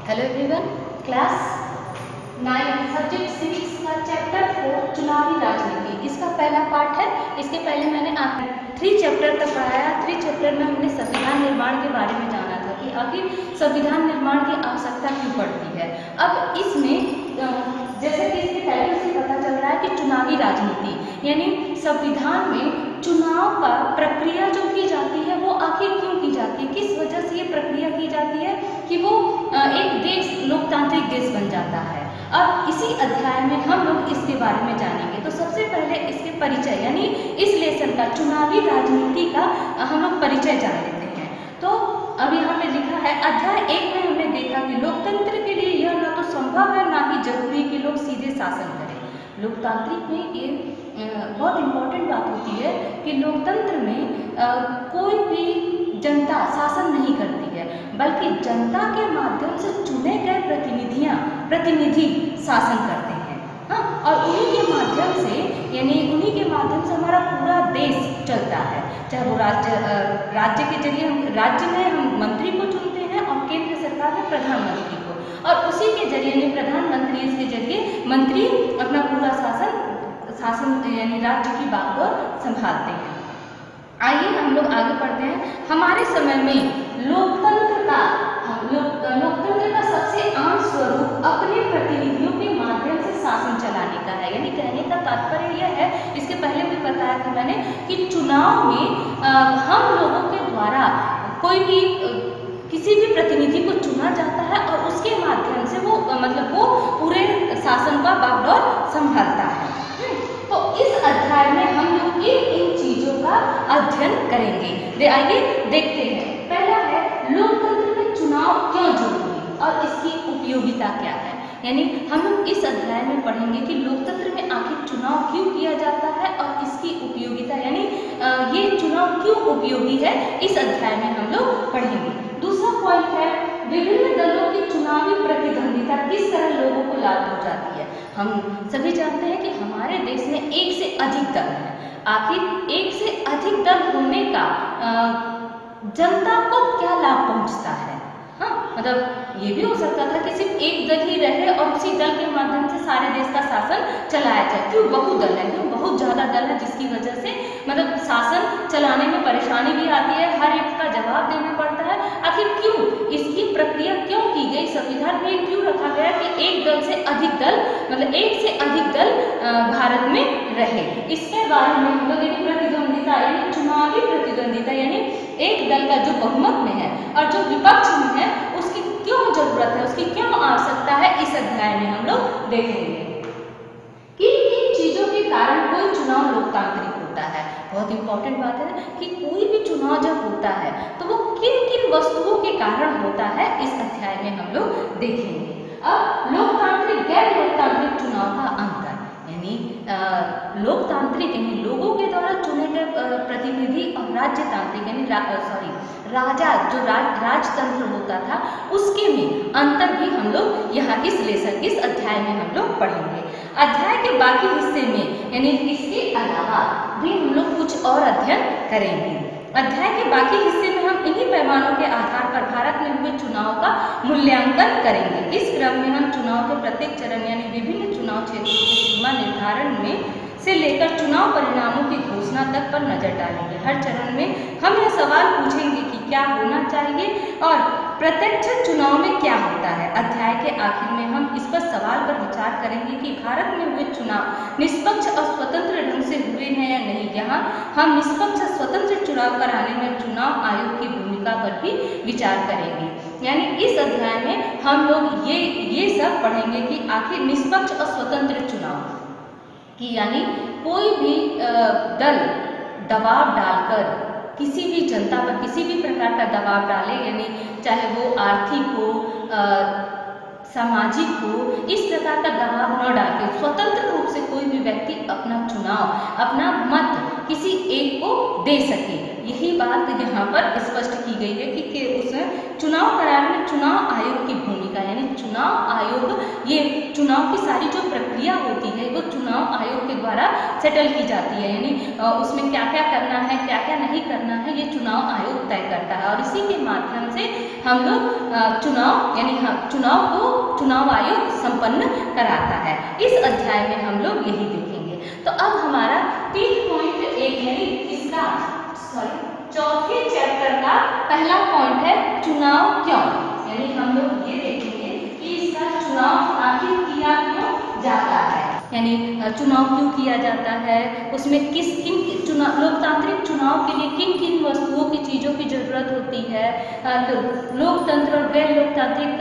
Hello everyone, class 9 subject civics का chapter 4 चुनावी राजनीति, इसका पहला पार्ट है। इसके पहले मैंने 3 चैप्टर तक पढ़ाया। 3 चैप्टर में हमने संविधान निर्माण के बारे में जाना था कि आखिर संविधान निर्माण की आवश्यकता क्यों पड़ती है। अब इसमें जैसे कि इसके टाइटल से पता चल रहा है कि चुनावी राजनीति यानी संविधान में चुनाव का प्रक्रिया जो की जाती है वो आखिर क्यों की जाती है, किस वजह से ये प्रक्रिया की जाती है कि वो एक देश लोकतांत्रिक देश बन जाता है। अब इसी अध्याय में हम लोग इसके बारे में जानेंगे। तो सबसे पहले इसके परिचय यानी इस लेसन का चुनावी राजनीति का हम लोग परिचय जान लेते हैं। तो अभी हमने लिखा है अध्याय 1 में हमने देखा कि लोकतंत्र के लिए यह ना तो संभव है ना ही जरूरी कि लोग सीधे शासन करें। लोकतांत्रिक में ये बहुत इम्पोर्टेंट बात होती है कि लोकतंत्र में कोई भी जनता शासन नहीं करती है, बल्कि जनता के माध्यम से चुने गए प्रतिनिधि शासन करते हैं। हाँ, और उन्हीं के माध्यम से हमारा पूरा देश चलता है। चाहे वो राज्य के जरिए राज्य में हम मंत्री को चुनते हैं और केंद्र सरकार में प्रधानमंत्री को, और उसी के जरिए प्रधानमंत्री इसके जरिए मंत्री अपना पूरा शासन यानी राज्य की बात को संभालते हैं। आइए हम लोग आगे बढ़ते हैं। हमारे समय में लोकतंत्र का सबसे आम स्वरूप अपने प्रतिनिधियों के माध्यम से शासन चलाने का है। यानी कहने का तात्पर्य यह है, इसके पहले भी बताया था मैंने कि चुनाव में हम लोगों के द्वारा कोई भी किसी भी प्रतिनिधि को चुना जाता है और उसके माध्यम से वो पूरे शासन का बागडोर संभालता है। तो इस अध्याय में हम लोग इन चीजों का अध्ययन करेंगे। आइए देखते हैं। पहला है लोकतंत्र में चुनाव क्यों जरूरी और इसकी उपयोगिता क्या है। यानी हम लोग इस अध्याय में पढ़ेंगे कि लोकतंत्र में आखिर चुनाव क्यों किया जाता है और इसकी उपयोगिता यानी ये चुनाव क्यों उपयोगी है, इस अध्याय में हम लोग पढ़ेंगे। दूसरा पॉइंट है विभिन्न दलों की चुनावी प्रतिद्वंदिता किस तरह लोगों को लाभ पहुंचाती है। हम सभी जानते हैं कि हमारे देश में एक से अधिक दल है। आखिर एक से अधिक दल होने का जनता को क्या लाभ पहुंचता है। हाँ, ये भी हो सकता था कि सिर्फ एक दल ही रहे और उसी दल के माध्यम से सारे देश का शासन चलाया जाए। क्यों बहुदल है, क्यों बहुत ज्यादा दल है, जिसकी वजह से शासन चलाने में परेशानी भी आती है, हर एक का जवाब देना पड़ता है। आखिर क्यों इसकी प्रक्रिया क्यों की गई, संविधान में क्यों रखा गया कि एक से अधिक दल भारत में रहे। इसके बारे में हम लोग प्रतिद्वंदिता यानी चुनावी प्रतिद्वंदिता यानी एक दल का जो बहुमत में है और जो विपक्ष में है उसकी क्यों जरूरत है, उसकी क्यों आवश्यकता है, इस अध्याय में हम लोग देखेंगे। किन चीजों के कारण कोई चुनाव लोकतांत्रिक होता है। बहुत इंपॉर्टेंट बात है कि कोई भी चुनाव जब होता है तो वो किन किन वस्तुओं के कारण होता है, इस अध्याय में हम लोग देखेंगे। अब लोकतांत्रिक गैर लोकतांत्रिक चुनाव का अंतर यानी लोकतांत्रिक यानी लोगों के द्वारा चुने गए प्रतिनिधि और राज्यतांत्रिक यानी राजा जो राजतंत्र होता था उसके में अंतर भी हम लोग यहाँ इस अध्याय में हम लोग पढ़ेंगे। अध्याय के बाकी हिस्से में यानी इसके अलावा भी हम लोग कुछ और अध्ययन करेंगे। अध्याय के बाकी हिस्से में हम इन्हीं पैमानों के आधार पर भारत में हुए चुनाव का मूल्यांकन करेंगे। इस क्रम में हम चुनाव के प्रत्येक चरण यानी विभिन्न चुनाव क्षेत्रों की सीमा निर्धारण में से लेकर चुनाव परिणामों की घोषणा तक पर नजर डालेंगे। हर चरण में हम यह सवाल पूछेंगे कि क्या होना चाहिए और प्रत्यक्ष चुनाव में क्या होता है। अध्याय के आखिर में हम इस पर सवाल पर विचार करेंगे कि भारत में हुए चुनाव निष्पक्ष और स्वतंत्र ढंग से हुए हैं या नहीं। यहाँ हम निष्पक्ष स्वतंत्र चुनाव कराने में चुनाव आयोग की भूमिका पर भी विचार करेंगे। यानी इस अध्याय में हम लोग ये सब पढ़ेंगे कि आखिर निष्पक्ष और स्वतंत्र चुनाव कि यानी कोई भी दल दबाव डालकर किसी भी जनता पर किसी भी प्रकार का दबाव डाले, यानी चाहे वो आर्थिक हो सामाजिक हो, इस प्रकार का दबाव न डालकर स्वतंत्र रूप से कोई भी व्यक्ति अपना चुनाव अपना मत किसी एक को दे सके। यही बात यहाँ पर स्पष्ट की गई है कि उस चुनाव कराने में चुनाव आयोग की भूमिका का, यानी चुनाव आयोग, ये चुनाव की सारी जो प्रक्रिया होती है वो चुनाव आयोग के द्वारा सेटल की जाती है, यानी उसमें क्या क्या करना है, क्या क्या नहीं करना है, ये चुनाव आयोग तय करता है। और इसी के माध्यम से हम लोग चुनाव, यानी चुनाव को चुनाव आयोग संपन्न कराता है। इस अध्याय में हम लोग यही देखेंगे। तो अब हमारा 3.1 यानी इसका चौथे चैप्टर का पहला पॉइंट है चुनाव क्यों, यानी हम लोग ये देखेंगे कि इसका चुनाव आखिर किया क्यों जाता है, यानी चुनाव क्यों किया जाता है, उसमें किस किन चुनाव, लोकतांत्रिक चुनाव के लिए किन किन वस्तुओं की चीज़ों की जरूरत होती है, लोकतंत्र और गैर लोकतांत्रिक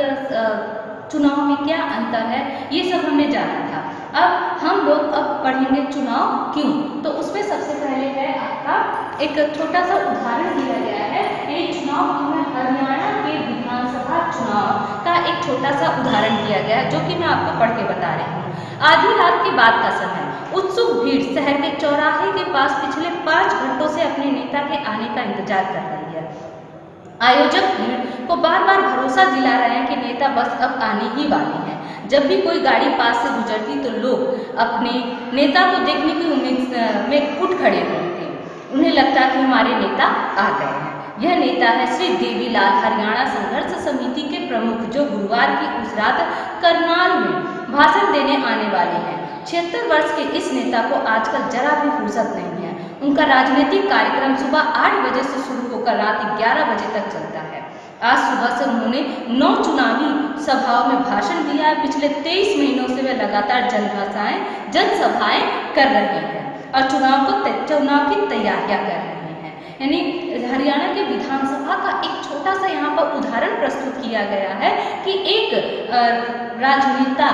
चुनाव में क्या अंतर है, ये सब हमने जाना था। अब हम लोग पढ़ेंगे चुनाव क्यों। तो उसमें सबसे पहले है आपका एक छोटा सा उदाहरण दिया गया है, ये चुनाव क्यों है, हरियाणा के विधानसभा चुनाव का एक छोटा सा उदाहरण दिया गया है, जो कि मैं आपको पढ़ के बता रही हूँ। आधी रात के बाद का समय, उत्सुक भीड़ शहर के चौराहे के पास पिछले 5 घंटों से अपने नेता के आने का इंतजार कर रही है। आयोजक भीड़ को बार बार भरोसा दिला रहे हैं कि नेता बस अब आने ही वाले हैं। जब भी कोई गाड़ी पास से गुजरती तो लोग अपने नेता को देखने की उम्मीद में उठ खड़े होते, उन्हें लगता कि हमारे नेता आ गए हैं। यह नेता है श्री देवीलाल, हरियाणा संघर्ष समिति के प्रमुख, जो गुरुवार की उस रात करनाल में भाषण देने आने वाले हैं। 76 वर्ष के इस नेता को आजकल जरा भी फुर्सत नहीं है। उनका राजनीतिक कार्यक्रम सुबह 8 बजे से शुरू होकर रात 11 बजे तक चलता है। आज सुबह से उन्होंने 9 चुनावी सभाओं में भाषण दिया है। पिछले 23 महीनों से वे लगातार जनसभाएं कर रहे हैं और चुनाव की तैयारियां कर रहे हैं। यानी हरियाणा के विधानसभा का एक छोटा सा यहाँ पर उदाहरण प्रस्तुत किया गया है कि एक राजनेता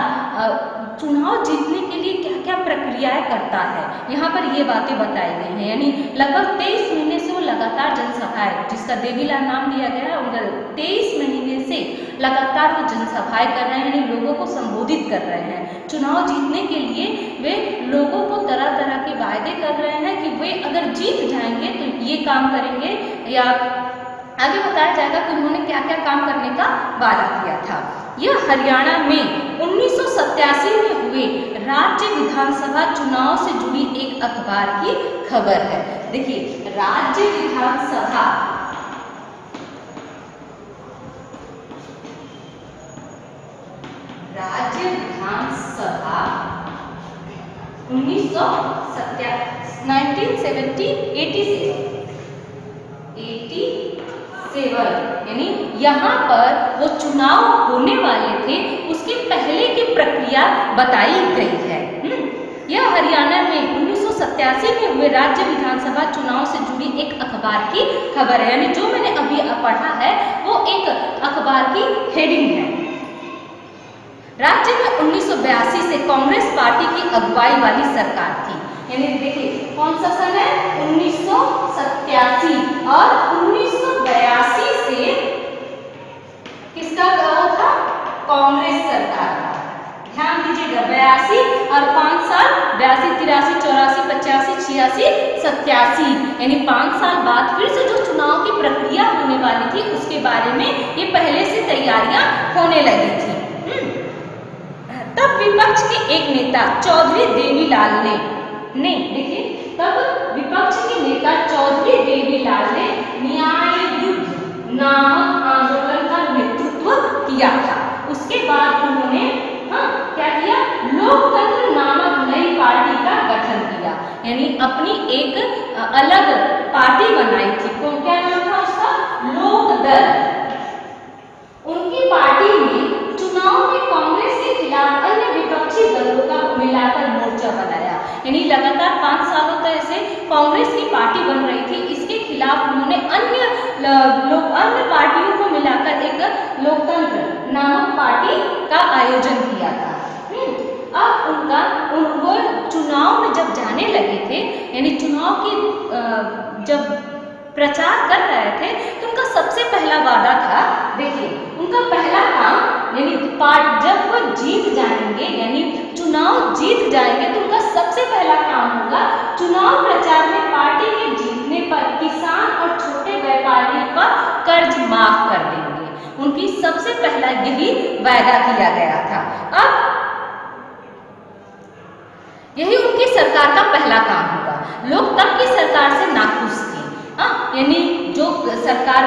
चुनाव जीतने के लिए क्या क्या प्रक्रियाएं करता है, यहाँ पर ये बातें बताई गई हैं। यानी लगभग 23 महीने से वो लगातार जनसभाएं, जिसका देवीलाल नाम दिया गया है, उनका 23 महीने से लगातार वो जनसभाएं कर रहे हैं, यानी लोगों को संबोधित कर रहे हैं। चुनाव जीतने के लिए वे लोगों को तरह तरह के वायदे कर रहे हैं कि वे अगर जीत जाएंगे तो ये काम करेंगे, या आगे बताया जाएगा कि उन्होंने क्या क्या काम करने का वादा किया था। यह हरियाणा में 1987 में हुए राज्य विधानसभा चुनाव से जुड़ी एक अखबार की खबर है। देखिए, राज्य विधानसभा राज्य विधानसभा 1987 यानी यहाँ पर वो चुनाव होने वाले थे, उसके पहले की प्रक्रिया बताई गई है। यह हरियाणा में 1987 में हुए राज्य विधानसभा चुनाव से जुड़ी एक अखबार की खबर है, यानी जो मैंने अभी पढ़ा है वो एक अखबार की हेडिंग है। राज्य में 1982 से कांग्रेस पार्टी की अगुवाई वाली सरकार थी। यानी देखिए कौन सा सन है, 1987, और 1982 से किसका था, कांग्रेस सरकार का। ध्यान दीजिएगा, 82 और 5 साल, 82, 83, 84, 85, 86, 87, यानी 5 साल बाद फिर से जो चुनाव की प्रक्रिया होने वाली थी उसके बारे में ये पहले से तैयारियां होने लगी थी। तब विपक्ष के एक नेता चौधरी देवीलाल ने देखिए, तब विपक्ष के नेता चौधरी देवीलाल ने न्याय युद्ध नामक आंदोलन का नेतृत्व किया था। उसके बाद उन्होंने क्या किया, लोकतंत्र नामक नई पार्टी का गठन किया, यानी अपनी एक अलग पार्टी बनाई थी। क्या नाम था उसका, लोकदल। उनकी पार्टी में चुनाव में कांग्रेस के खिलाफ अन्य विपक्षी दलों का मिलाकर मोर्चा बनाया, यानी लगातार 5 सालों तक से कांग्रेस की पार्टी बन रही थी, इसके खिलाफ उन्होंने अन्य पार्टियों को मिलाकर एक लोकतंत्र नामक पार्टी का आयोजन किया था। अब वो चुनाव में जब जाने लगे थे, यानी चुनाव की जब प्रचार कर रहे थे, तो उनका सबसे पहला वादा था, देखिए उनका पहला काम, यानी जब वो जीत जाएंगे, यानी चुनाव जीत जाएंगे, तो उनका सबसे पहला काम होगा चुनाव प्रचार में पार्टी के जीतने पर किसान और छोटे व्यापारियों का कर्ज माफ कर देंगे। उनकी क्योंकि सबसे पहला यही वायदा किया गया था। अब यही उनकी सरकार का पहला काम होगा। लोग तब की सरकार से नाखुश थे, यानी जो सरकार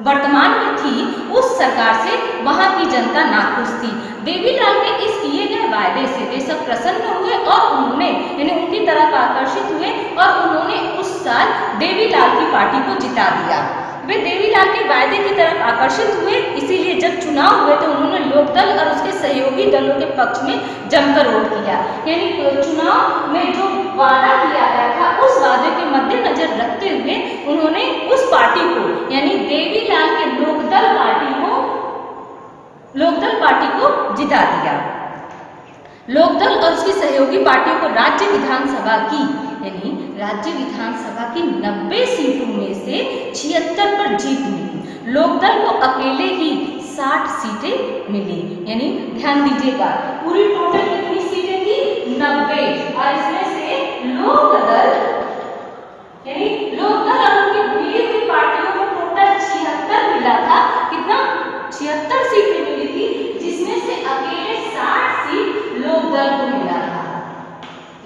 वर्तमान में थी उस सरकार से वहां की जनता नाखुश थी। देवीलाल के इस किए गए वायदे से वे सब प्रसन्न हुए और उन्होंने यानी उनकी तरफ आकर्षित हुए और उन्होंने उस साल देवीलाल की पार्टी को जिता दिया। वे देवीलाल के वायदे की तरफ आकर्षित हुए, इसीलिए जब चुनाव हुए तो उन्होंने लोकदल और उसके सहयोगी दलों के पक्ष में जमकर वोट किया। यानी चुनाव में जो वादा किया गया था उस वादे के मद्देनजर रखते हुए उन्होंने उस पार्टी को यानी देवीलाल के लोकदल पार्टी को जिता दिया। लोकदल और उसकी सहयोगी पार्टियों को राज्य विधानसभा की 90 सीटों में से 76 पर जीत मिली। लोकदल को अकेले ही 60 सीटें मिली। यानी ध्यान दीजिएगा, पूरी टोटल कितनी सीटें थी? 90, और इसमें से लोकदल और उनकी मिली हुई पार्टियों को टोटल 76 मिला था। कितना? 76 सीटें मिली थी, जिसमें से अकेले 60 सीट लोकदल को मिला था।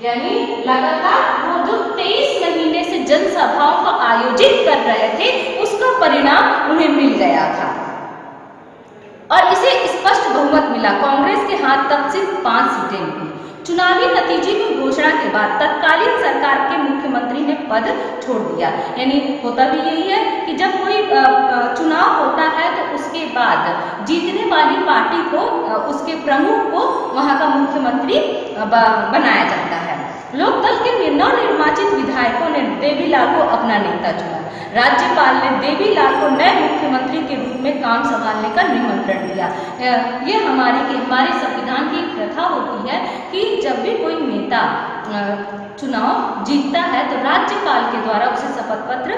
यानी लगातार वो जो 23 महीने से जनसभाओं को आयोजित कर रहे थे उसका परिणाम उन्हें मिल गया था और इसे स्पष्ट बहुमत मिला। कांग्रेस के हाथ तक सिर्फ 5 सीटें मिली। चुनावी नतीजे की घोषणा के बाद तत्कालीन सरकार के मुख्यमंत्री ने पद छोड़ दिया। यानी होता भी यही है कि जब कोई चुनाव होता है तो उसके बाद जीतने वाली पार्टी को उसके प्रमुख को वहां का मुख्यमंत्री बनाया जाता है। लोकदल के नवनिर्वाचित विधायकों ने देवीलाल को अपना नेता चुना। राज्यपाल ने देवीलाल को नए मुख्यमंत्री के रूप में काम संभालने का निमंत्रण दिया। ये हमारे संविधान की एक प्रथा होती है कि जब भी कोई नेता चुनाव जीतता है तो राज्यपाल के द्वारा उसे शपथ पत्र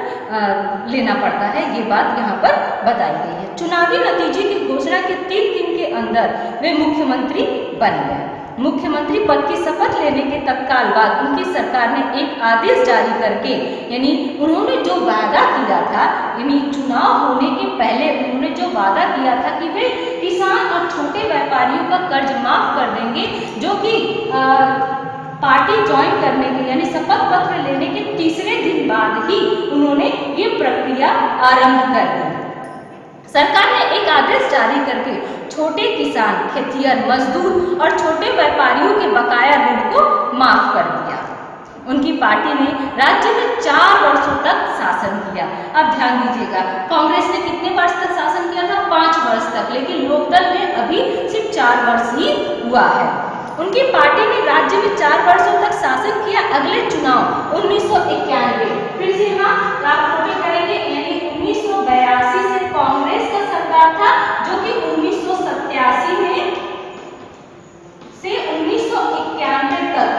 लेना पड़ता है। ये बात यहाँ पर बताई गई है। चुनावी नतीजे की घोषणा के 3 दिन के अंदर वे मुख्यमंत्री बन गए। मुख्यमंत्री पद की शपथ लेने के तत्काल बाद उनकी सरकार ने एक आदेश जारी करके यानी उन्होंने जो वादा किया था, यानी चुनाव होने के पहले उन्होंने जो वादा किया था कि वे किसान और छोटे व्यापारियों का कर्ज माफ कर देंगे, जो कि पार्टी ज्वाइन करने के यानी शपथ पत्र लेने के तीसरे दिन बाद ही उन्होंने ये प्रक्रिया आरंभ कर दी। सरकार ने एक आदेश जारी करके छोटे किसान, खेतिहर, मजदूर और छोटे व्यापारियों के बकाया ऋण को माफ कर दिया। उनकी पार्टी ने राज्य में 4 वर्षों तक शासन किया। अब ध्यान दीजिएगा, कांग्रेस ने कितने वर्ष तक शासन किया था? 5 वर्ष तक, लेकिन लोकदल में अभी सिर्फ 4 वर्ष ही हुआ है। उनकी पार्टी ने राज्य में 4 वर्षों तक शासन किया। अगले चुनाव 1991 फिर से आप नोट करेंगे, यानी 1982 से कांग्रेस का सरकार था, जो कि 1987 में से 1991 तक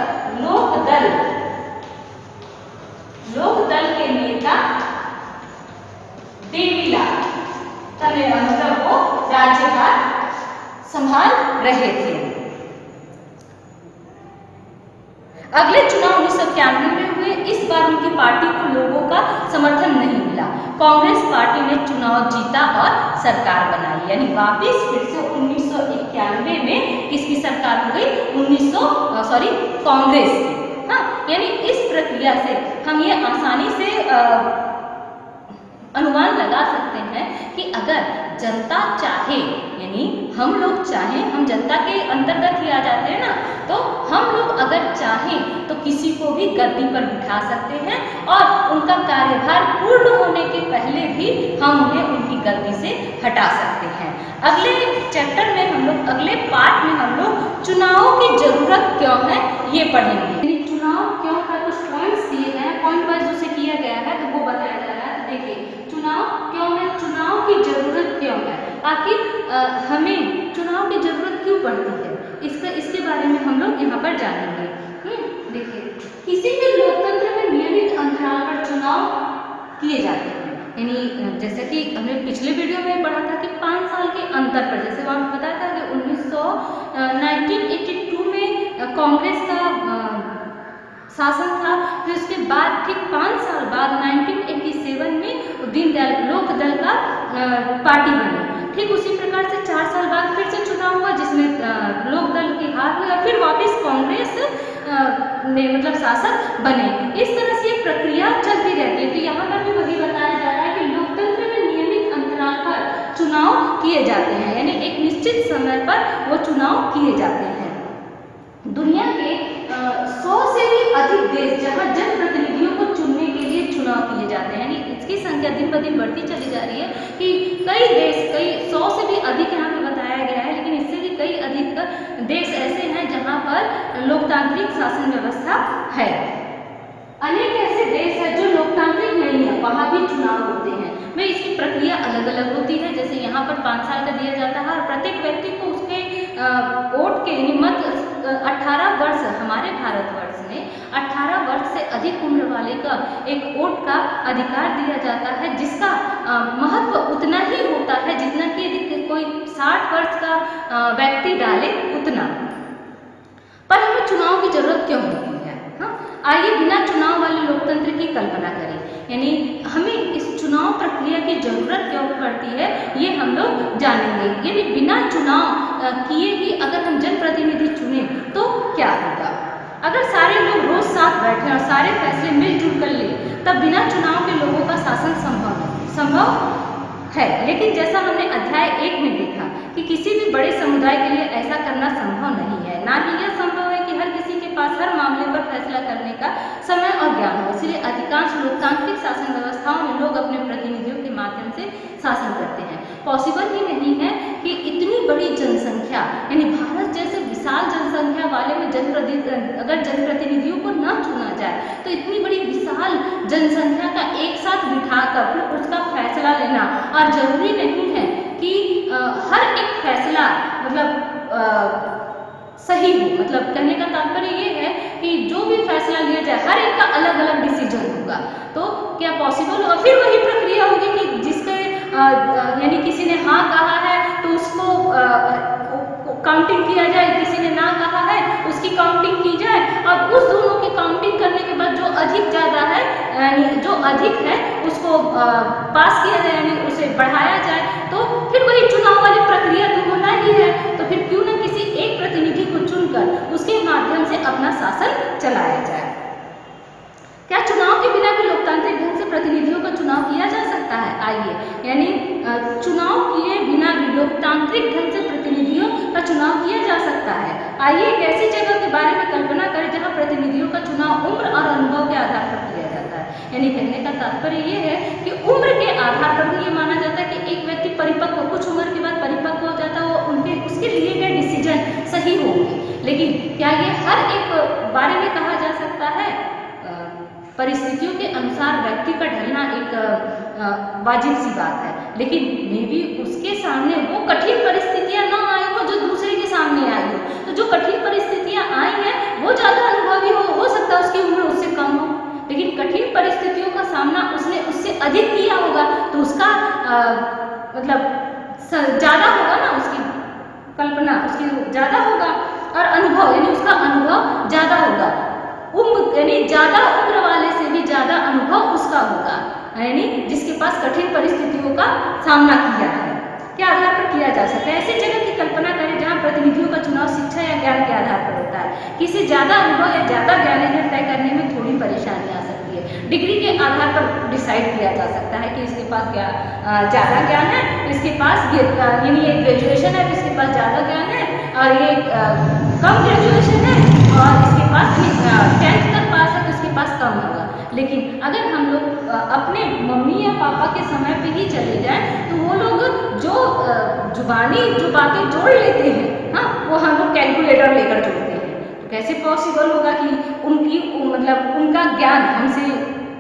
लोकदल के नेता देवीलाल का मतलब वो राज्यभार संभाल रहे थे। अगले चुनाव 1991 में हुए। इस बार उनकी पार्टी को लोगों का समर्थन नहीं मिला। कांग्रेस पार्टी ने चुनाव जीता और सरकार बनाई। यानी वापस फिर से 1991 में किसकी सरकार हो गई? कांग्रेस की। यानी इस प्रक्रिया से हम ये आसानी से अनुमान लगा सकते हैं कि अगर जनता चाहे, यानी हम लोग चाहें, हम जनता के अंतर्गत ही आ जाते हैं ना, तो हम लोग अगर चाहें तो किसी को भी गद्दी पर बिठा सकते हैं और उनका कार्यभार पूर्ण होने के पहले भी हम उन्हें उनकी गद्दी से हटा सकते हैं। अगले चैप्टर में हम लोग, अगले पार्ट में हम लोग चुनावों की जरूरत क्यों है ये पढ़ेंगे। चुनाव क्यों का कुछ पॉइंट्स दिए गए हैं, पॉइंट वाइज उसे किया गया है तो वो बताया जा रहा है। देखिए, चुनाव क्यों है, चुनाव की जरूरत क्यों है, आखिर हमें चुनाव की जरूरत क्यों पड़ती है, इसके बारे में हम लोग यहाँ पर जानेंगे। देखिए, किसी भी लोकतंत्र में नियमित अंतराल पर चुनाव किए जाते हैं। यानी जैसे कि हमने पिछले वीडियो में पढ़ा था कि 5 साल के अंतर पर, जैसे वहाँ बताया था कि 1982 में कांग्रेस का शासन था, फिर उसके बाद ठीक 5 साल बाद 1987 में दीनदयाल लोकदल का पार्टी बनी। ठीक उसी प्रकार से 4 साल बाद फिर से चुनाव हुआ जिसमें लोकदल की हार हुई और फिर वापस कांग्रेस ने मतलब शासक बने। इस तरह से एक प्रक्रिया चलती रहती है। तो यहाँ पर भी वही बताया जा रहा है कि लोकतंत्र में नियमित अंतराल पर चुनाव किए जाते हैं, यानी एक निश्चित समय पर वो चुनाव किए जाते हैं। दुनिया के 100 से भी अधिक देश जहां जनप्रतिनिधियों को चुनने के लिए चुनाव किए जाते हैं, यानी इसकी संख्या दिन ब दिन बढ़ती चली जा रही है कि कई देश, कई 100 से भी अधिक यहाँ पे बताया गया है, लेकिन इससे भी कई अधिक देश ऐसे हैं जहां पर लोकतांत्रिक शासन व्यवस्था है। अनेक ऐसे देश हैं जो लोकतांत्रिक नहीं है, वहां भी चुनाव होते हैं। में इसकी प्रक्रिया अलग अलग होती है। जैसे यहाँ पर 5 साल का दिया जाता है और प्रत्येक व्यक्ति को उसके वोट के मत 18 वर्ष, हमारे भारतवर्ष में 18 वर्ष से अधिक उम्र वाले का एक वोट का अधिकार दिया जाता है, जिसका महत्व उतना ही होता है जितना कि यदि कोई 60 वर्ष का व्यक्ति डाले उतना। पर हमें चुनाव की जरूरत क्यों होती है? आइए बिना चुनाव वाले लोकतंत्र की कल्पना करें, यानी हमें इस चुनाव प्रक्रिया की जरूरत क्यों पड़ती है ये हम लोग जानेंगे। यदि बिना चुनाव किए ही अगर हम जनप्रतिनिधि चुने तो क्या होगा? अगर सारे लोग रोज साथ बैठे और सारे फैसले मिलजुल कर ले तब बिना चुनाव के लोगों का शासन संभव है। लेकिन जैसा हमने अध्याय 1 में देखा कि किसी भी बड़े समुदाय के लिए ऐसा करना संभव नहीं है, ना ही यह संभव है कि हर किसी के पास हर मामले पर फैसला करने का समय और ज्ञान हो। इसलिए अधिकांश लोकतांत्रिक शासन व्यवस्थाओं में लोग अपने प्रतिनिधियों के माध्यम से शासन करते हैं। पॉसिबल ही नहीं है कि इतनी बड़ी जनसंख्या, यानी भारत जैसे विशाल जनसंख्या वाले में अगर जनप्रतिनिधियों को न चुना जाए तो इतनी बड़ी विशाल जनसंख्या का एक साथ बिठाकर फिर उसका फैसला लेना, और जरूरी नहीं है कि हर एक फैसला मतलब सही हो। मतलब कहने का तात्पर्य ये है कि जो भी फैसला लिया जाए हर एक का अलग अलग डिसीजन होगा, तो क्या पॉसिबल होगा? फिर वही प्रक्रिया होगी कि जिसके यानी किसी ने हाँ कहा है तो उसको काउंटिंग किया जाए, किसी ने ना कहा है उसकी काउंटिंग की जाए। अब उस दोनों की काउंटिंग करने के बाद जो अधिक ज़्यादा है, यानी जो अधिक है उसको पास किया जाए, यानी उसे बढ़ाया जाए। तो फिर वही चुनाव वाली प्रक्रिया तो होना ही है। तो फिर क्यों न किसी एक प्रतिनिधि को चुनकर उसके माध्यम से अपना शासन चलाया जाए। क्या चुनाव के बिना भी लोकतांत्रिक ढंग से प्रतिनिधियों का चुनाव किया जा सकता है? आइए, यानी चुनाव किए बिना भी लोकतांत्रिक ढंग से प्रतिनिधियों का चुनाव किया जा सकता है। आइए एक ऐसी जगह के बारे में कल्पना करें जहां प्रतिनिधियों का चुनाव उम्र और अनुभव के आधार पर किया जाता है। यानी कहने का तात्पर्य ये है कि उम्र के आधार पर भी ये माना जाता है कि एक व्यक्ति परिपक्व, कुछ उम्र के बाद परिपक्व हो जाता है, वो उसके लिए गए डिसीजन सही होंगे। लेकिन क्या ये हर एक बारे में कहा जा सकता है? परिस्थितियों के अनुसार व्यक्ति का ढलना एक वाजिब सी बात है, लेकिन मे भी उसके सामने वो कठिन परिस्थितियां ना आई हो जो दूसरे के सामने आई हो। तो जो कठिन परिस्थितियां आई हैं वो ज़्यादा अनुभवी हो सकता है उसकी उम्र उससे कम हो, लेकिन कठिन परिस्थितियों का सामना उसने उससे अधिक किया होगा तो उसका मतलब ज़्यादा होगा ना, उसकी कल्पना उसकी ज़्यादा होगा और अनुभव यानी उसका अनुभव ज़्यादा होगा। यानी ज़्यादा उम्र वाले से भी ज़्यादा अनुभव उसका होगा, यानी जिसके पास कठिन परिस्थितियों का सामना किया है। क्या आधार पर किया जा सकता है? ऐसी जगह की कल्पना करें जहां प्रतिनिधियों का चुनाव शिक्षा या ज्ञान के आधार पर होता है। किसी ज़्यादा अनुभव या ज़्यादा ज्ञान यह तय करने में थोड़ी परेशानी आ सकती है। डिग्री के आधार पर डिसाइड किया जा सकता है कि इसके पास ज़्यादा ज्ञान है, इसके पास यानी ये ग्रेजुएशन है तो इसके पास ज़्यादा ज्ञान है, और ये कम ग्रेजुएशन है और इसके पास 10th तक पास है तो इसके पास कम होगा। लेकिन अगर हम लोग अपने मम्मी या पापा के समय पे ही चले जाएं तो वो लोग जो जुबानी जो बातें जोड़ लेते हैं, हाँ, वो हम लोग कैलकुलेटर लेकर जोड़ते हैं। तो कैसे पॉसिबल होगा कि उनकी मतलब उनका ज्ञान हमसे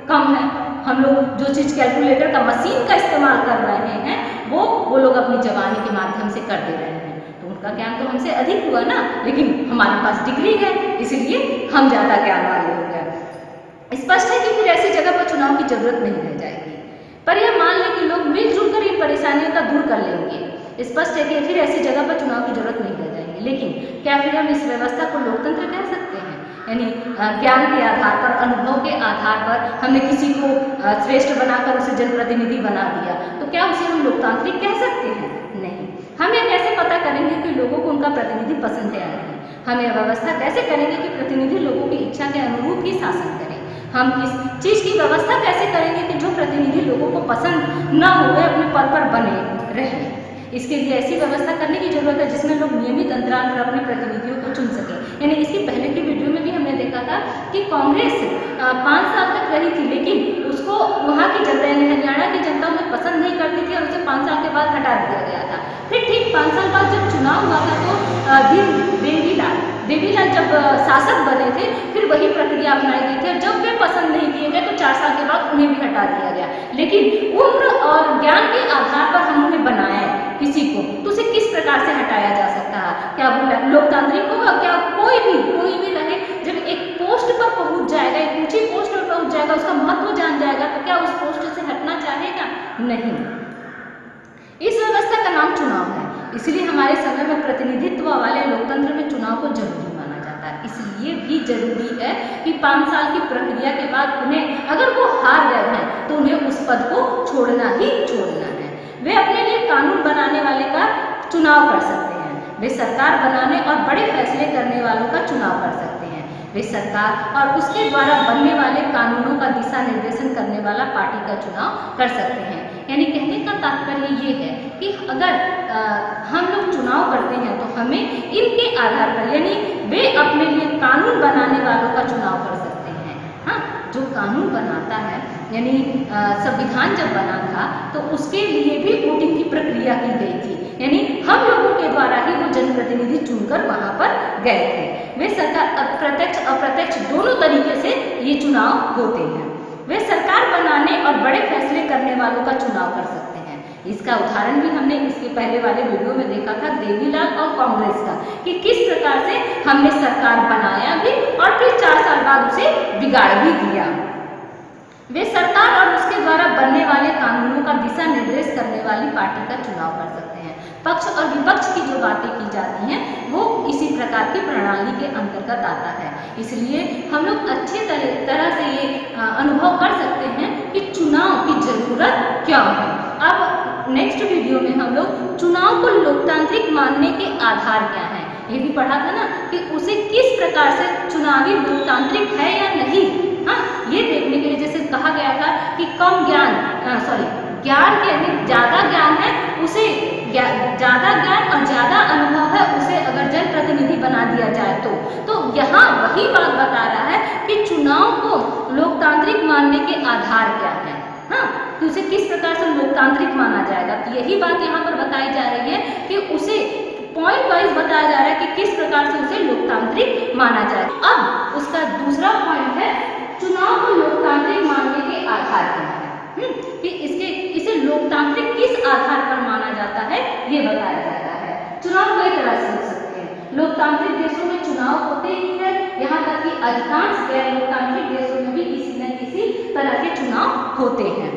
कम है? हम लोग जो चीज़ कैलकुलेटर का मशीन का इस्तेमाल कर रहे हैं वो लोग अपनी जवानी के माध्यम से कर दे रहे हैं, तो उनका ज्ञान तो हमसे अधिक हुआ ना। लेकिन हमारे पास डिग्री है इसलिए हम ज़्यादा ज्ञान वाले हो गए। स्पष्ट है कि फिर ऐसी जगह पर चुनाव की जरूरत नहीं रह जाएगी। पर यह मान लें कि लोग मिलजुल कर इन परेशानियों का दूर कर लेंगे। स्पष्ट है कि फिर ऐसी जगह पर चुनाव की जरूरत नहीं रह जाएगी। लेकिन क्या फिर हम इस व्यवस्था को लोकतंत्र कह सकते हैं? यानी ज्ञान के आधार पर, अनुभव के आधार पर हमने किसी को श्रेष्ठ बनाकर उसे जनप्रतिनिधि बना दिया, तो क्या उसे हम लोकतांत्रिक कह सकते हैं? नहीं। नहीं। हम ये कैसे पता करेंगे कि लोगों को उनका प्रतिनिधि पसंद है या नहीं? हम यह व्यवस्था कैसे करेंगे कि प्रतिनिधि लोगों की इच्छा के अनुरूप ही शासन करें? हम इस चीज की व्यवस्था कैसे करेंगे कि जो प्रतिनिधि लोगों को पसंद न हो वे अपने पद पर बने रहे? इसके लिए ऐसी व्यवस्था करने की जरूरत है जिसमें लोग नियमित अंतराल पर अपने प्रतिनिधियों को चुन सकें। यानी इसकी पहले की वीडियो में भी हमने देखा था कि कांग्रेस 5 साल तक रही थी, लेकिन उसको वहाँ की जनता यानी हरियाणा की जनता उन्हें पसंद नहीं करती थी और उसे 5 साल के बाद हटा दिया गया था। फिर ठीक 5 साल बाद जब चुनाव हुआ था तो देवीलाल जब शासक बने थे, फिर वही प्रक्रिया अपनाई गई थी। जब वे पसंद नहीं किए गए तो 4 साल के बाद उन्हें भी हटा दिया गया। लेकिन उम्र और ज्ञान के आधार पर हम उन्हें बनाया है किसी को, तो उसे किस प्रकार से हटाया जा सकता है? क्या वो लोकतांत्रिक होगा? क्या कोई भी रहे, जब एक पोस्ट पर पहुंच जाएगा, एक ऊंची पोस्ट पर पहुंच जाएगा, उसका महत्व जान जाएगा, तो क्या उस पोस्ट से हटना चाहेगा? नहीं। इस व्यवस्था का नाम चुनाव है। इसलिए हमारे समय में प्रतिनिधित्व वाले लोकतंत्र में चुनाव को जरूरी माना जाता है। इसलिए भी जरूरी है कि 5 साल की प्रक्रिया के बाद उन्हें, अगर वो हार गए हैं तो उन्हें उस पद को छोड़ना ही छोड़ना है। वे अपने लिए कानून बनाने वाले का चुनाव कर सकते हैं। वे सरकार बनाने और बड़े फैसले करने वालों का चुनाव कर सकते हैं। वे सरकार और उसके द्वारा बनने वाले कानूनों का दिशा निर्देशन करने वाला पार्टी का चुनाव कर सकते हैं। यानी कहने का तात्पर्य ये है कि अगर हम लोग चुनाव करते हैं तो हमें इनके आधार पर, यानी वे अपने लिए कानून बनाने वालों का चुनाव कर सकते हैं। हाँ, जो कानून बनाता है, यानी संविधान जब बना था तो उसके लिए भी वोटिंग की प्रक्रिया की गई थी। यानी हम लोगों के द्वारा ही वो जनप्रतिनिधि चुनकर वहां पर गए थे। वे सरकार प्रत्यक्ष अप्रत्यक्ष दोनों तरीके से ये चुनाव होते हैं। वे सरकार बनाने और बड़े फैसले करने वालों का चुनाव कर सकते हैं। इसका उदाहरण भी हमने इसके पहले वाले वीडियो में देखा था, देवीलाल और कांग्रेस का, कि किस प्रकार से हमने सरकार बनाया भी और फिर 4 साल बाद उसे बिगाड़ भी दिया। वे सरकार और उसके द्वारा बनने वाले कानूनों का दिशा निर्देश करने वाली पार्टी का चुनाव कर सकते हैं। पक्ष और विपक्ष की जो बातें की जाती हैं वो इसी प्रकार की प्रणाली के अंतर्गत आता है। इसलिए हम लोग अच्छे तरह से ये अनुभव कर सकते हैं कि चुनाव की जरूरत क्यों है। अब नेक्स्ट वीडियो में हम लोग चुनाव को लोकतांत्रिक मानने के आधार क्या हैं, ये भी पढ़ा था ना, कि उसे किस प्रकार से चुनावी लोकतांत्रिक है या नहीं। हाँ, ये देखने के लिए जैसे कहा गया था कि कम ज्ञान के अधिक ज्यादा ज्ञान है, उसे ज्यादा ज्ञान और ज्यादा अनुभव है, उसे अगर जनप्रतिनिधि बना दिया जाए तो यहाँ वही बात बता रहा है कि चुनाव को लोकतांत्रिक मानने के आधार क्या है। हाँ, तो उसे किस प्रकार से लोकतांत्रिक माना जाएगा, तो यही बात यहाँ पर बताई जा रही है कि उसे पॉइंट वाइज बताया जा रहा है कि किस प्रकार से उसे लोकतांत्रिक माना जाए। अब उसका दूसरा पॉइंट है चुनाव को लोकतांत्रिक मानने के आधार क्या है, कि इसे लोकतांत्रिक किस आधार पर माना जाता है ये बताया जा रहा है। चुनाव कई तरह से हो सकते हैं। लोकतांत्रिक देशों में चुनाव होते ही है, यहाँ तक कि अधिकांश गैर लोकतांत्रिक देशों में भी किसी न किसी तरह के चुनाव होते हैं।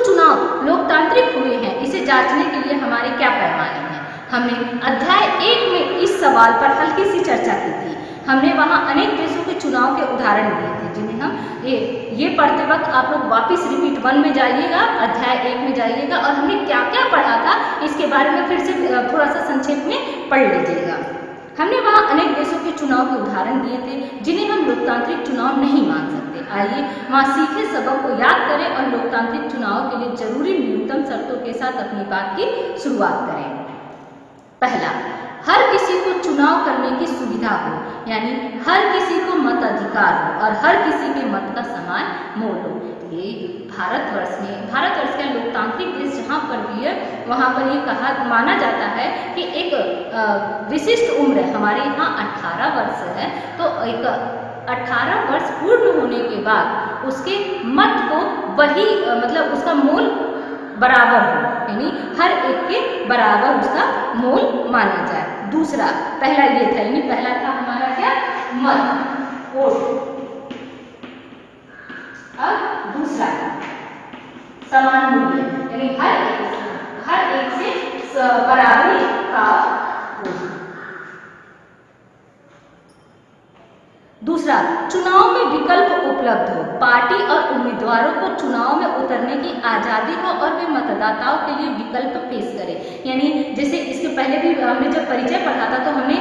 चुनाव लोकतांत्रिक हुए हैं, इसे जांचने के लिए हमारे क्या पैमाने हैं। हमने अध्याय 1 में इस सवाल पर हल्की सी चर्चा की थी। हमने वहां अनेक देशों के चुनाव के उदाहरण दिए थे, जिन्हें हम ये पढ़ते वक्त आप लोग वापस रिपीट 1 में जाइएगा, अध्याय 1 में जाइएगा और हमने क्या क्या पढ़ा था इसके बारे में फिर से थोड़ा सा संक्षेप में पढ़ लीजिएगा। हमने वहाँ अनेक देशों के चुनाव के उदाहरण दिए थे जिन्हें हम लोकतांत्रिक चुनाव नहीं मान सकते। आइए वहाँ सीखे सबक को याद करें और लोकतांत्रिक चुनाव के लिए जरूरी न्यूनतम शर्तों के साथ अपनी बात की शुरुआत करें। पहला, हर किसी को चुनाव करने की सुविधा हो, यानी हर किसी को मताधिकार हो और हर किसी के मत का समान मोल हो। ये भारतवर्ष का लोकतांत्रिक देश जहाँ पर भी है वहाँ पर ये माना जाता है कि एक विशिष्ट उम्र है। हमारे यहाँ 18 वर्ष है, तो एक 18 वर्ष पूर्ण होने के बाद उसके मत को वही मतलब उसका मोल बराबर हो, यानी हर एक के बराबर उसका मोल माना जाए। दूसरा, पहला ये था, यानी पहला था हमारा क्या, मत, वोट। अब दूसरा समान मूल्य, यानी हर एक से बराबरी का वोट। दूसरा, चुनाव में विकल्प उपलब्ध हो, पार्टी और उम्मीदवारों को चुनाव में उतरने की आज़ादी हो और वे मतदाताओं के लिए विकल्प पेश करें। यानी जैसे इसके पहले भी हमने जब परिचय पढ़ा था तो हमने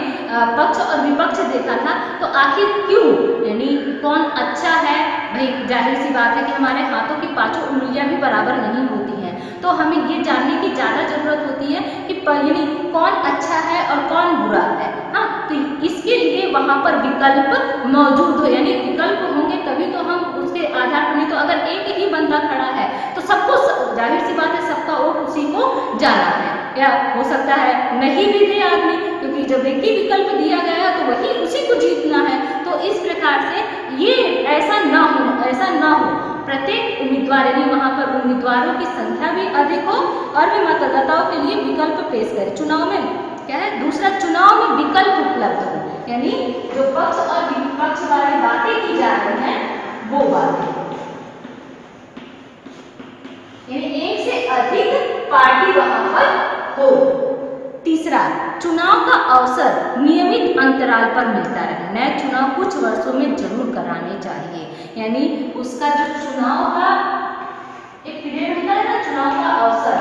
पक्ष और विपक्ष देखा था, तो आखिर क्यों, यानी कौन अच्छा है, भाई जाहिर सी बात है कि हमारे हाथों की पांचों उंगलियां भी बराबर नहीं होती हैं, तो हमें ये जानने की ज़्यादा ज़रूरत होती है कि यानी कौन अच्छा है और कौन बुरा है। हाँ, तो इसके लिए वहाँ पर विकल्प मौजूद हो, यानी विकल्प होंगे तभी तो हम उसके आधार पर, नहीं तो अगर एक ही बंदा खड़ा है तो सबको जाहिर सी बात है सबका वोट उसी को जाना है, या हो सकता है नहीं भी दे आदमी, क्योंकि जब एक ही विकल्प दिया गया तो वही उसी को जीतना है। तो इस प्रकार से ये ऐसा ना हो, प्रत्येक उम्मीदवार यानी वहाँ पर उम्मीदवारों की संख्या भी अधिक हो और वे मतदाताओं के लिए विकल्प पेश करें। चुनाव में क्या है, दूसरा, चुनाव में विकल्प उपलब्ध हो, यानी जो पक्ष और विपक्ष वाली बातें की जा रही हैं वो बातें, यानी एक से अधिक पार्टी वहां पर हो। तीसरा, चुनाव का अवसर नियमित अंतराल पर मिलता रहे, नए चुनाव कुछ वर्षों में जरूर कराने चाहिए, यानी उसका जो चुनाव का एक पीरियड होता है ना, चुनाव का अवसर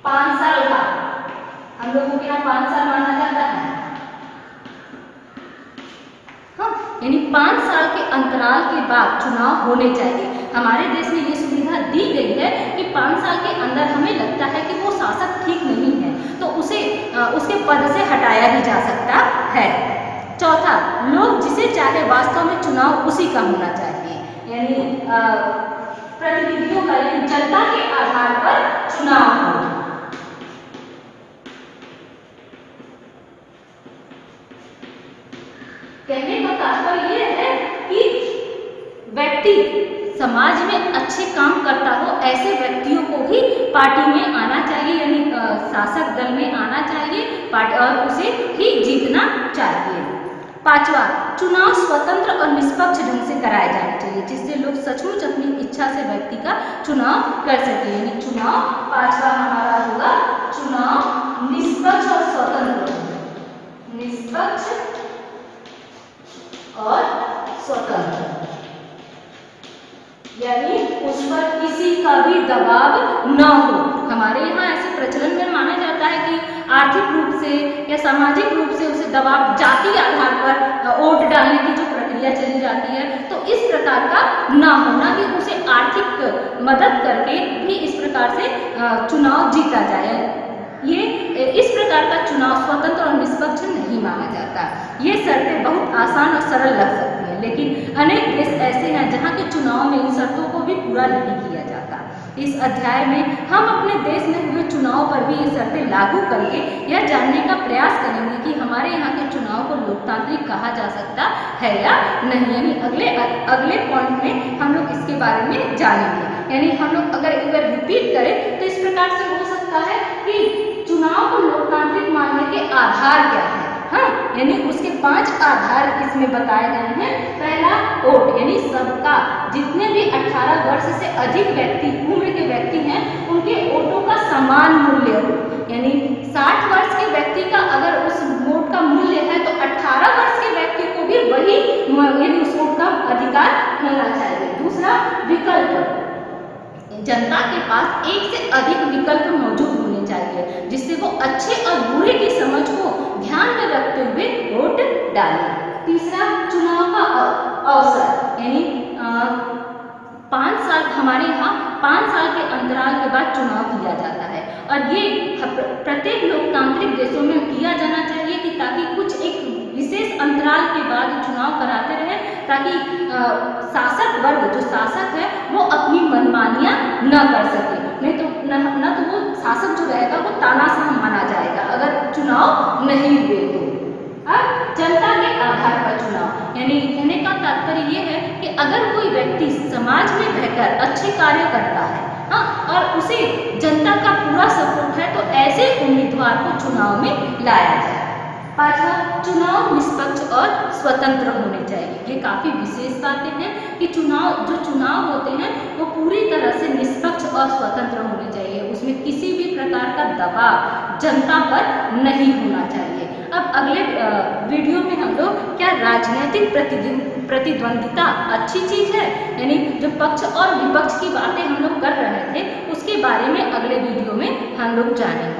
5 साल का, हम लोगों के यहाँ 5 साल माना जाता है, हाँ, यानी 5 साल के अंतराल के बाद चुनाव होने चाहिए। हमारे देश में ये सुविधा दी गई है कि 5 साल के अंदर हमें लगता है कि वो शासक ठीक नहीं है तो उसे उसके पद से हटाया भी जा सकता है। चौथा, लोग जिसे चाहे वास्तव में चुनाव उसी का होना चाहिए, यानी प्रतिनिधियों का, यानी जनता के आधार पर चुनाव हो। कहने का तात्पर्य यह है कि व्यक्ति समाज में अच्छे काम करता हो ऐसे व्यक्तियों को ही पार्टी में आना चाहिए, यानी शासक दल में आना चाहिए और उसे ही जीतना चाहिए। पांचवा, चुनाव स्वतंत्र और निष्पक्ष ढंग से कराए जाने चाहिए, जिससे लोग सचमुच अपनी इच्छा से व्यक्ति का चुनाव कर सके, यानी चुनाव पांचवा हमारा होगा चुनाव निष्पक्ष और स्वतंत्र, निष्पक्ष और स्वतंत्र, यानी उस पर किसी का भी दबाव न हो। हमारे यहाँ ऐसे प्रचलन में माना जाता है कि आर्थिक रूप से या सामाजिक रूप से उसे दबाव, जाति आधार पर वोट डालने की जो प्रक्रिया चली जाती है, तो इस प्रकार का ना होना, भी उसे आर्थिक मदद करके भी इस प्रकार से चुनाव जीता जाए। ये इस प्रकार का चुनाव स्वतंत्र और निष्पक्ष नहीं माना जाता। ये शर्तें बहुत आसान और सरल लग सकती हैं, लेकिन अनेक देश ऐसे हैं जहाँ के चुनाव में इन शर्तों को भी पूरा नहीं किया जाता। इस अध्याय में हम अपने देश में हुए चुनाव पर भी ये शर्तें लागू करके यह जानने का प्रयास करेंगे कि हमारे यहाँ के चुनाव को लोकतांत्रिक कहा जा सकता है या नहीं, यानी अगले पॉइंट में हम लोग इसके बारे में जानेंगे। यानी हम लोग अगर रिपीट करें तो इस प्रकार से हो सकता है कि चुनाव को लोकतांत्रिक मानने के आधार क्या है, हाँ, यानी उसके 5 आधार इसमें बताए गए हैं। पहला, वोट, यानी सबका, जितने भी 18 वर्ष से अधिक उम्र के व्यक्ति हैं उनके वोटों का समान मूल्य हो, यानी 60 वर्ष के व्यक्ति का अगर उस वोट का मूल्य है तो 18 वर्ष के व्यक्ति को भी वही, यानी उस वोट का अधिकार होना चाहिए। दूसरा, विकल्प, जनता के पास एक से अधिक विकल्प मौजूद होने चाहिए जिससे वो अच्छे और बुरे की समझ को ध्यान में रखते हुए वोट डालें। तीसरा, चुनाव का अवसर, यानी 5 साल, हमारे यहाँ 5 साल के अंतराल के बाद चुनाव किया जाता है और ये प्रत्येक लोकतांत्रिक देशों में किया जाना चाहिए कि ताकि कुछ एक विशेष अंतराल के बाद चुनाव कराते रहे, ताकि शासक वर्ग, जो शासक है, वो अपनी मनमानियां न कर सके, नहीं तो न तो वो शासक जो रहेगा वो तानाशाह माना जाएगा अगर चुनाव नहीं हुए तो। अब जनता के आधार पर चुनाव, यानी कहने का तात्पर्य ये है कि अगर कोई व्यक्ति समाज में रहकर अच्छे कार्य करता है, हाँ, और उसे जनता का पूरा सपोर्ट है, तो ऐसे उम्मीदवार को चुनाव में लाया जाए। पांचवा, चुनाव निष्पक्ष और स्वतंत्र होने चाहिए। ये काफी विशेष बातें हैं कि जो चुनाव होते हैं वो पूरी तरह से निष्पक्ष और स्वतंत्र होने चाहिए, उसमें किसी भी प्रकार का दबाव जनता पर नहीं होना चाहिए। अब अगले वीडियो में हम लोग क्या राजनीतिक प्रतिद्वंदिता अच्छी चीज है, यानी जो पक्ष और विपक्ष की बातें हम लोग कर रहे थे उसके बारे में अगले वीडियो में हम लोग जानेंगे।